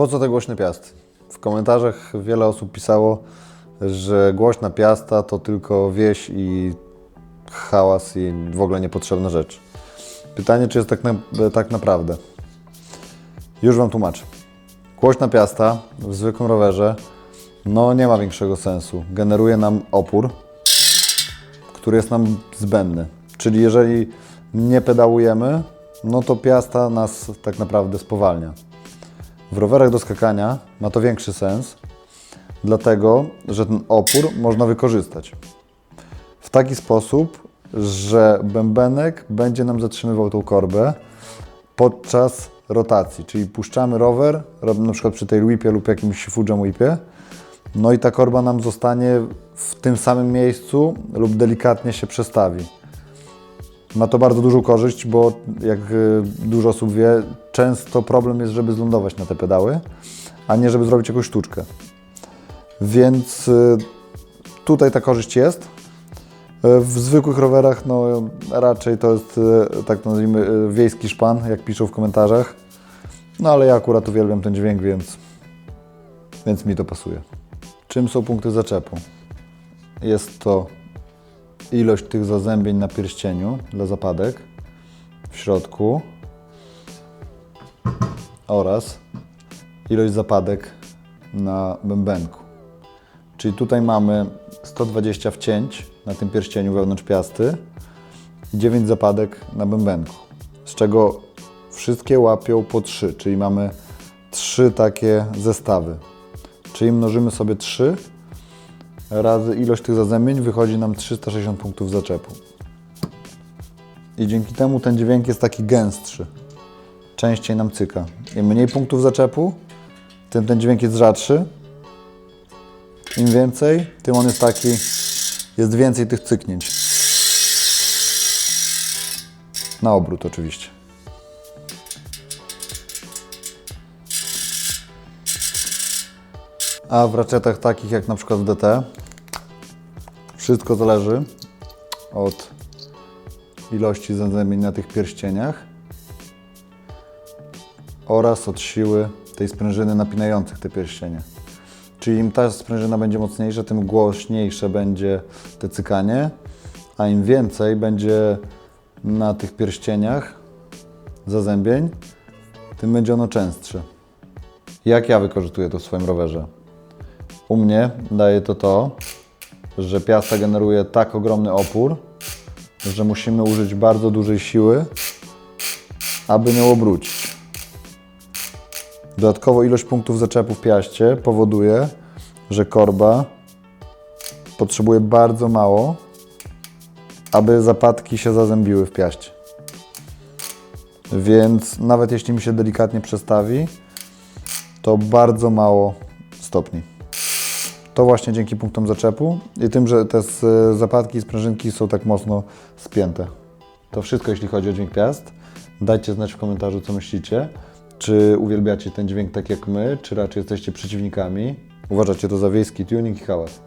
Po co te głośne piasty? W komentarzach wiele osób pisało, że głośna piasta to tylko wieś i hałas i w ogóle niepotrzebna rzecz. Pytanie, czy jest tak naprawdę? Już Wam tłumaczę. Głośna piasta w zwykłym rowerze nie ma większego sensu. Generuje nam opór, który jest nam zbędny. Czyli jeżeli nie pedałujemy, to piasta nas tak naprawdę spowalnia. W rowerach do skakania ma to większy sens, dlatego że ten opór można wykorzystać w taki sposób, że bębenek będzie nam zatrzymywał tą korbę podczas rotacji, czyli puszczamy rower, robimy na przykład przy tej whipie lub jakimś Fuji whipie, i ta korba nam zostanie w tym samym miejscu lub delikatnie się przestawi. Ma to bardzo dużą korzyść, bo jak dużo osób wie, często problem jest, żeby zlądować na te pedały, a nie żeby zrobić jakąś sztuczkę. Więc tutaj ta korzyść jest. W zwykłych rowerach raczej to jest, tak nazwijmy, wiejski szpan, jak piszą w komentarzach. Ale ja akurat uwielbiam ten dźwięk, więc mi to pasuje. Czym są punkty zaczepu? Jest to ilość tych zazębień na pierścieniu dla zapadek w środku oraz ilość zapadek na bębenku. Czyli tutaj mamy 120 wcięć na tym pierścieniu wewnątrz piasty i 9 zapadek na bębenku, z czego wszystkie łapią po 3, czyli mamy 3 takie zestawy. Czyli mnożymy sobie 3 razy ilość tych zazębień, wychodzi nam 360 punktów zaczepu. I dzięki temu ten dźwięk jest taki gęstszy. Częściej nam cyka. Im mniej punktów zaczepu, tym ten dźwięk jest rzadszy. Im więcej, tym on jest taki, jest więcej tych cyknięć. Na obrót oczywiście. A w ratchetach takich jak na przykład w DT, wszystko zależy od ilości zazębień na tych pierścieniach oraz od siły tej sprężyny napinających te pierścienie. Czyli im ta sprężyna będzie mocniejsza, tym głośniejsze będzie te cykanie, a im więcej będzie na tych pierścieniach zazębień, tym będzie ono częstsze. Jak ja wykorzystuję to w swoim rowerze? U mnie daje to, że piasta generuje tak ogromny opór, że musimy użyć bardzo dużej siły, aby nią obrócić. Dodatkowo ilość punktów zaczepu w piaście powoduje, że korba potrzebuje bardzo mało, aby zapadki się zazębiły w piaście. Więc nawet jeśli mi się delikatnie przestawi, to bardzo mało stopni. To właśnie dzięki punktom zaczepu i tym, że te zapadki i sprężynki są tak mocno spięte. To wszystko, jeśli chodzi o dźwięk piast. Dajcie znać w komentarzu, co myślicie. Czy uwielbiacie ten dźwięk tak jak my, czy raczej jesteście przeciwnikami? Uważacie to za wiejski tuning i hałas?